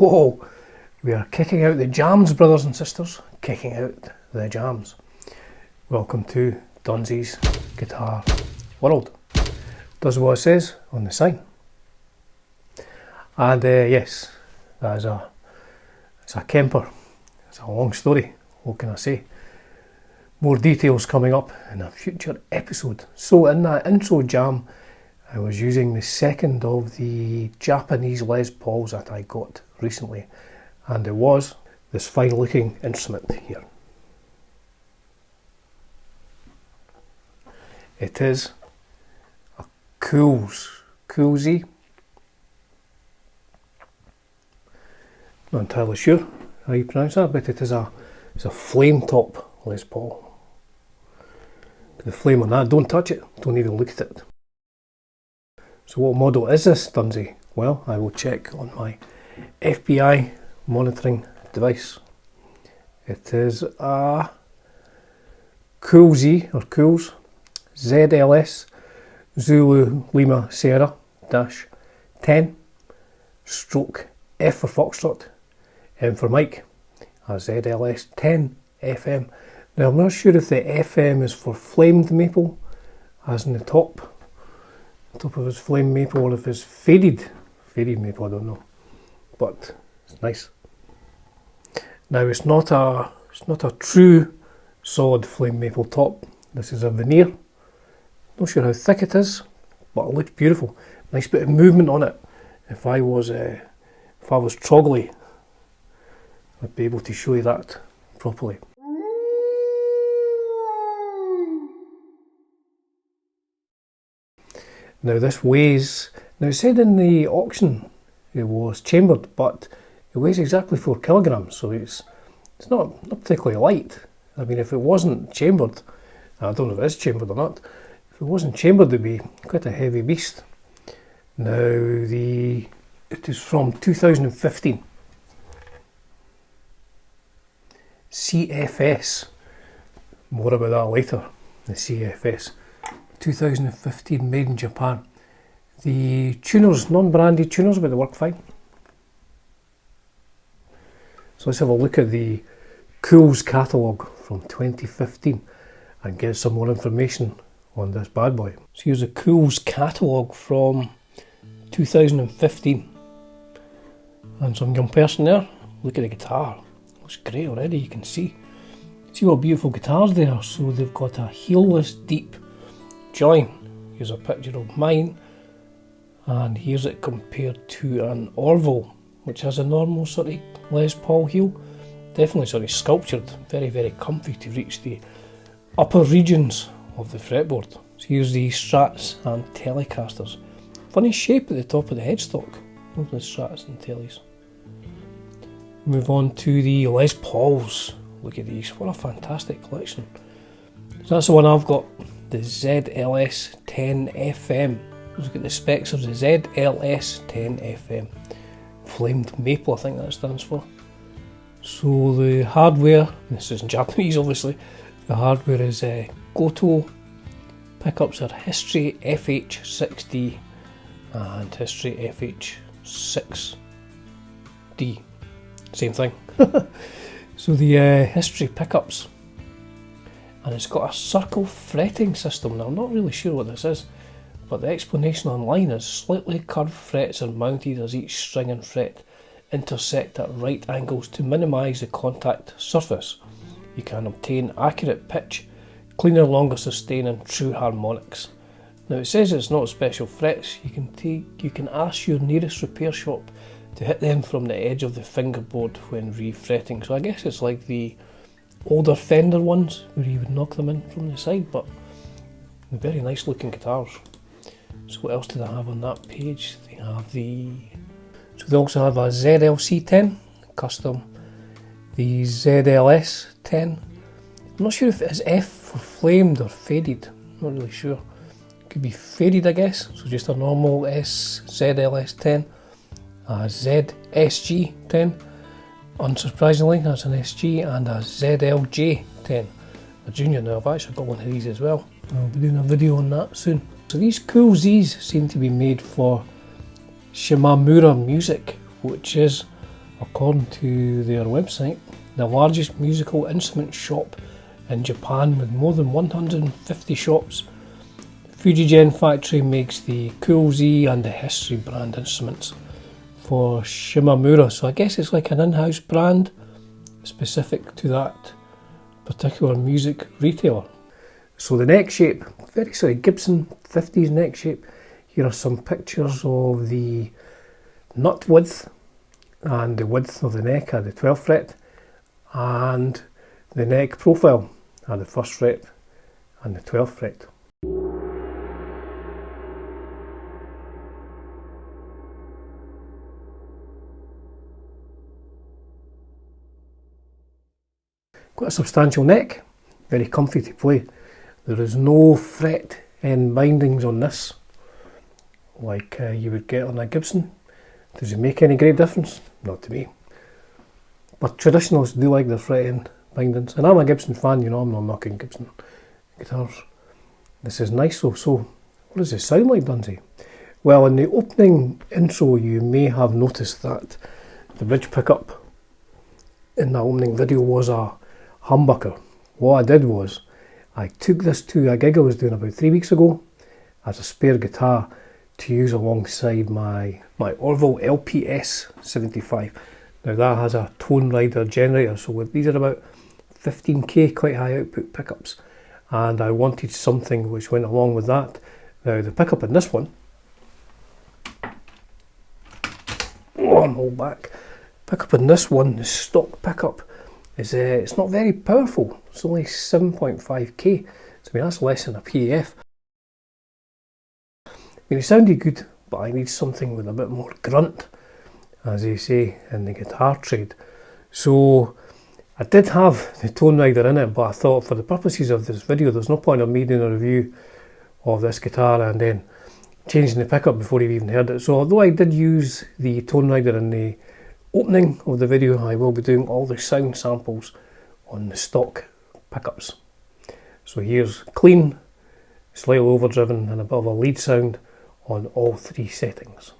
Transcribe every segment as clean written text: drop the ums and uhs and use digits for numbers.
Whoa, we are kicking out the jams, brothers and sisters. Kicking out the jams. Welcome to Dunsy's guitar world. Does what it says on the sign. And yes, it's a Kemper. It's a long story. What can I say? More details coming up in a future episode. So in that intro jam, I was using the second of the Japanese Les Pauls that I got recently, and it was this fine looking instrument here. It is a CoolZ. Not entirely sure how you pronounce that, but it's a flame top Les Paul. The flame on that, don't touch it, don't even look at it. So what model is this, Dunsy? Well, I will check on my FBI monitoring device. It is a CoolZ ZLS Zulu Lima Sierra -10 stroke F for Foxtrot, M for Mike, a ZLS-10 FM. Now I'm not sure if the FM is for flamed maple, as in the top of his flame maple, or if it's faded maple, I don't know, but it's nice. Now it's not a true solid flame maple top. This is a veneer. Not sure how thick it is, but it looks beautiful. Nice bit of movement on it. If I was troggly, I'd be able to show you that properly. Now this weighs, now it said in the auction it was chambered, but it weighs exactly 4 kilograms, so it's not particularly light. I mean, if it wasn't chambered, I don't know if it is chambered or not, if it wasn't chambered it'd be quite a heavy beast. Now it is from 2015. CFS, more about that later, the CFS. 2015, made in Japan. The tuners, non-branded tuners, but they work fine. So let's have a look at the CoolZ Catalog from 2015 and get some more information on this bad boy. So here's a CoolZ Catalog from 2015. And some young person there, look at the guitar. Looks great already, you can see. See what beautiful guitars they are. So they've got a heelless deep join. Here's a picture of mine, and here's it compared to an Orville, which has a normal sort of Les Paul heel. Definitely sort of sculptured, very, very comfy to reach the upper regions of the fretboard. So here's the Strats and Telecasters. Funny shape at the top of the headstock. Love the Strats and Tellies. Move on to the Les Pauls. Look at these, what a fantastic collection. So that's the one I've got, the ZLS-10 FM. Look at the specs of the ZLS-10 FM. Flamed maple, I think that stands for. So the hardware, this is in Japanese obviously, the hardware is Goto. Pickups are History FH6D and History FH6D. Same thing. So the History pickups, and it's got a circle fretting system. Now I'm not really sure what this is, but the explanation online is slightly curved frets are mounted as each string and fret intersect at right angles to minimise the contact surface. You can obtain accurate pitch, cleaner, longer sustain and true harmonics. Now it says it's not special frets. You can ask your nearest repair shop to hit them from the edge of the fingerboard when re-fretting. So I guess it's like the older Fender ones where you would knock them in from the side, but very nice looking guitars. So what else did I have on that page? They also have a ZLC-10 custom, the ZLS-10. I'm not sure if it is F for flamed or faded, not really sure. Could be faded, I guess, so just a normal ZLS-10. A ZSG-10, unsurprisingly that's an SG, and a ZLJ-10, a junior. Now I've actually got one of these as well. I'll be doing a video on that soon. So these CoolZs seem to be made for Shimamura Music, which is According to their website, the largest musical instrument shop in Japan with more than 150 shops. Fujigen Factory makes the CoolZ and the History brand instruments for Shimamura, so I guess it's like an in-house brand specific to that particular music retailer. So the neck shape, very sort of Gibson 50s neck shape. Here are some pictures of the nut width and the width of the neck at the 12th fret, and the neck profile at the 1st fret and the 12th fret. Quite a substantial neck, very comfy to play. There is no fret end bindings on this like you would get on a Gibson. Does it make any great difference? Not to me. But traditionalists do like their fret end bindings, and I'm a Gibson fan, you know, I'm not knocking Gibson guitars. This is nice though. So what does it sound like, Dunsy? Well, in the opening intro you may have noticed that the bridge pickup in the opening video was a humbucker. What I did was I took this to a gig I was doing about 3 weeks ago as a spare guitar to use alongside my Orville LPS 75. Now that has a tone rider generator, so these are about 15k, quite high output pickups, and I wanted something which went along with that. Now the pickup in this one, hold back. Pickup in this one, the stock pickup, is it's not very powerful. It's only 7.5k. So I mean that's less than a PAF. I mean, it sounded good, but I need something with a bit more grunt, as they say in the guitar trade. So I did have the tone rider in it, but I thought for the purposes of this video, there's no point of me doing a review of this guitar and then changing the pickup before you've even heard it. So although I did use the tone rider in the opening of the video, I will be doing all the sound samples on the stock pickups. So here's clean, slightly overdriven, and a bit of a lead sound on all 3 settings.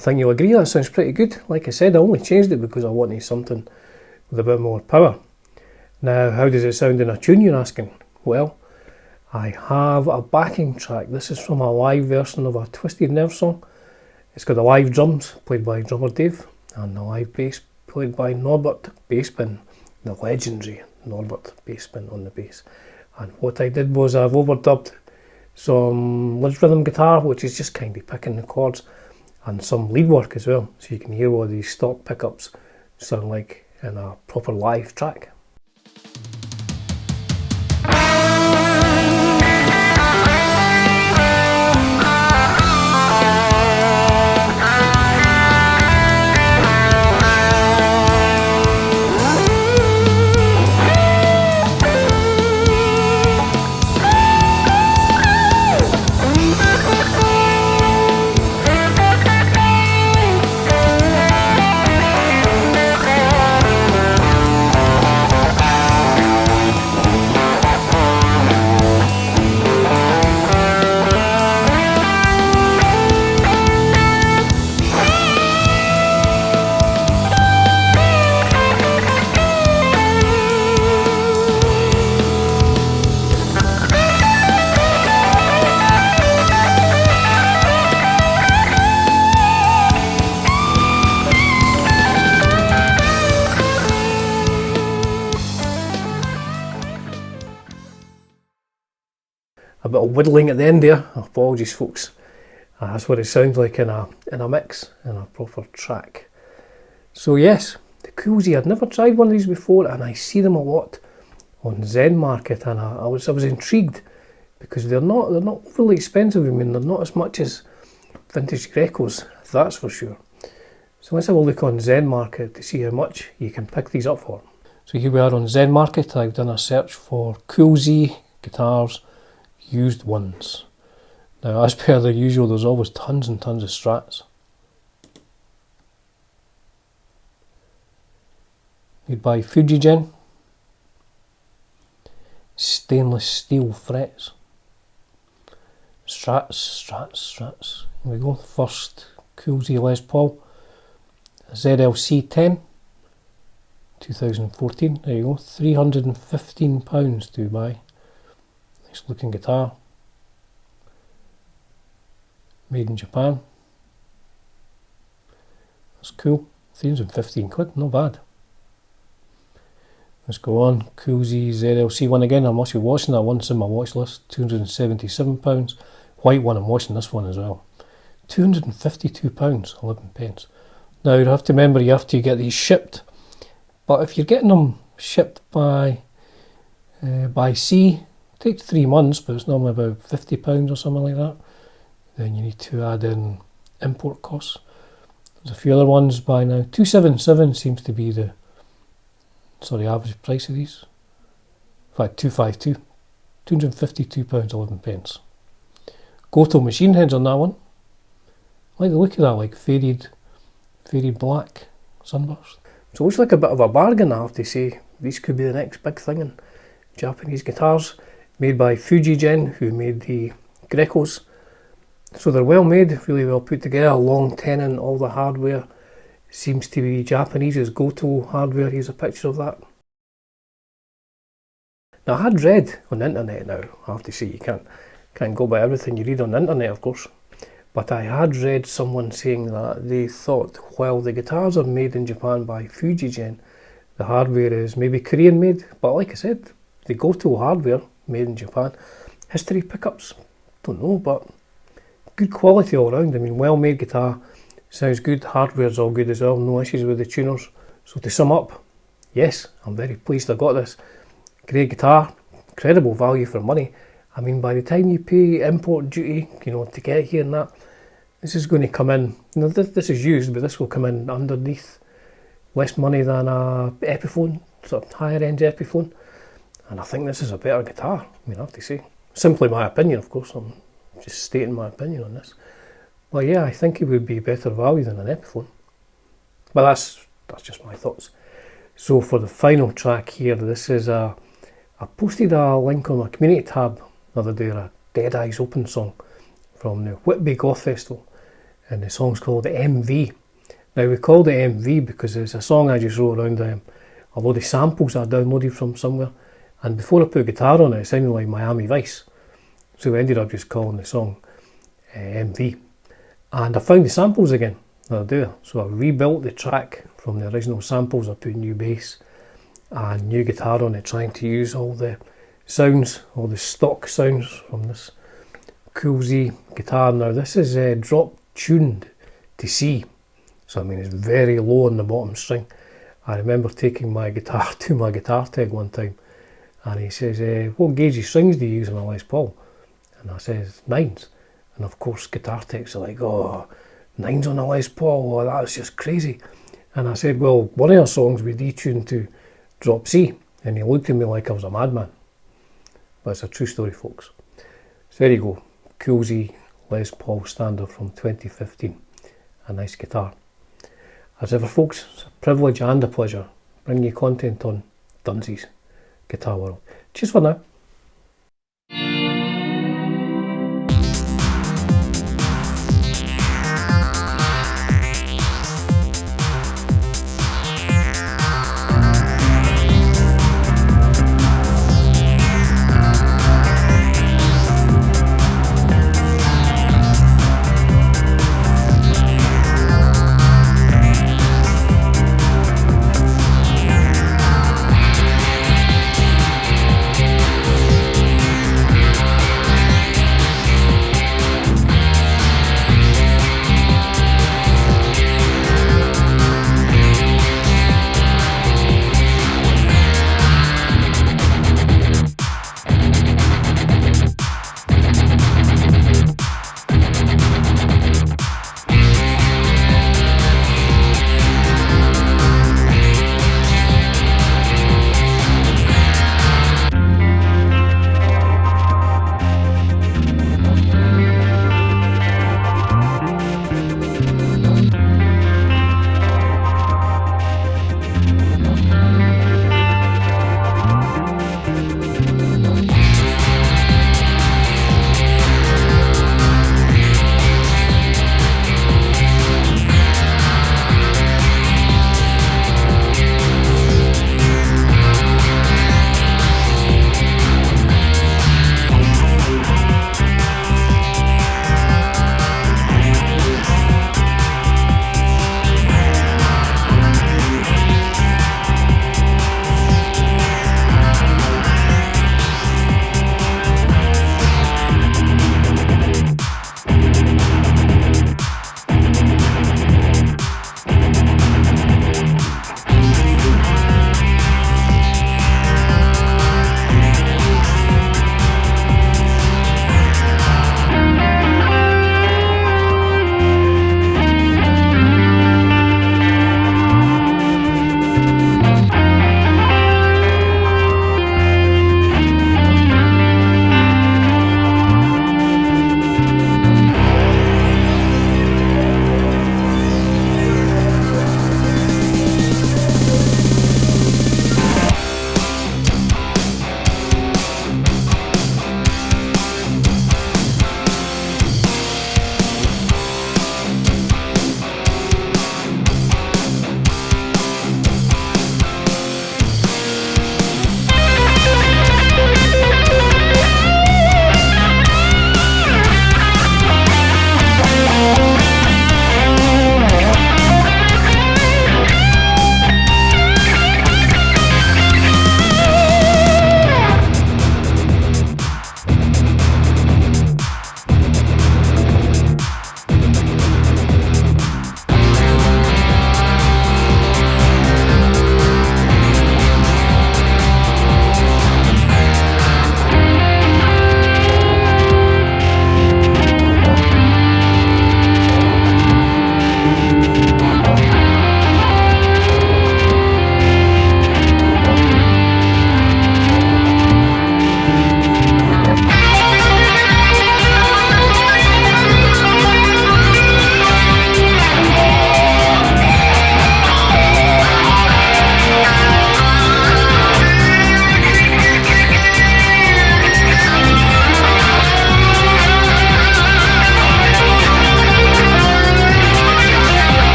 I think you'll agree that sounds pretty good. Like I said, I only changed it because I wanted something with a bit more power. Now, how does it sound in a tune, you're asking? Well, I have a backing track. This is from a live version of a Twisted Nerve song. It's got the live drums played by drummer Dave and the live bass played by Norbert Bassbin, the legendary Norbert Bassbin on the bass. And what I did was I've overdubbed some rhythm guitar, which is just kind of picking the chords, and some lead work as well, so you can hear what these stock pickups sound like in a proper live track. A bit of whittling at the end there. Apologies, folks. That's what it sounds like in a mix, in a proper track. So yes, the CoolZ. I'd never tried one of these before, and I see them a lot on Zenmarket, and I was intrigued because they're not overly expensive. I mean, they're not as much as vintage Grecos, that's for sure. So let's have a look on Zenmarket to see how much you can pick these up for. So here we are on Zenmarket. I've done a search for CoolZ guitars, used ones. Now, as per the usual, there's always tons and tons of Strats. Made by Fujigen. Stainless steel frets. Strats. Here we go. First CoolZ Les Paul. ZLS-10. 2014. There you go. £315 to buy. Nice looking guitar. Made in Japan. That's cool. 315 quid, not bad. Let's go on. CoolZ ZLS-1 again. I must be watching that one. It's in my watch list. £277. White one, I'm watching this one as well. £252, 11 pence. Now you have to remember you have to get these shipped. But if you're getting them shipped by sea, it takes 3 months, but it's normally about £50 or something like that. Then you need to add in import costs. There's a few other ones by now. 277 seems to be the average price of these. In fact, 252. £252, 11 pence. Goto machine heads on that one. I like the look of that, like faded black sunburst. So it looks like a bit of a bargain, I have to say. These could be the next big thing in Japanese guitars. Made by Fujigen, who made the Grecos. So they're well made, really well put together, long tenon, all the hardware seems to be Japanese, as Goto hardware. Here's a picture of that. Now I had read on the internet, now I have to say you can't go by everything you read on the internet, of course, but I had read someone saying that they thought while the guitars are made in Japan by Fujigen, the hardware is maybe Korean made, but like I said, the Goto hardware made in Japan. History pickups, don't know, but good quality all round. I mean, well made guitar, sounds good, hardware's all good as well, no issues with the tuners. So to sum up, yes, I'm very pleased I got this. Great guitar, incredible value for money. I mean, by the time you pay import duty, to get here and that, this is going to come in, this is used, but this will come in underneath less money than a Epiphone, sort of higher end Epiphone. And I think this is a better guitar, I have to say. Simply my opinion, of course, I'm just stating my opinion on this. Well, yeah, I think it would be better value than an Epiphone. But that's just my thoughts. So for the final track here, this is I posted a link on my community tab the other day, a Dead Eyes Open song from the Whitby Goth Festival. and the song's called MV. Now we called it MV because it's a song I just wrote around a load of samples I downloaded from somewhere, and before I put guitar on it, it sounded like Miami Vice, so we ended up just calling the song MV. And I found the samples again the other day, so I rebuilt the track from the original samples. I put new bass and new guitar on it, trying to use all the sounds, all the stock sounds from this CoolZ guitar. Now this is drop tuned to C, so I mean it's very low on the bottom string. I remember taking my guitar to my guitar tech one time, and he says, what gauge of strings do you use on a Les Paul? And I says, 9s. And of course guitar techs are like, oh, 9s on a Les Paul, oh, that's just crazy. And I said, well, one of our songs we detuned to drop C, and he looked at me like I was a madman. But it's a true story, folks. So there you go, CoolZ Les Paul Standard from 2015, a nice guitar. As ever, folks, it's a privilege and a pleasure bringing you content on Dunsy's Guitar World. Cheers for now.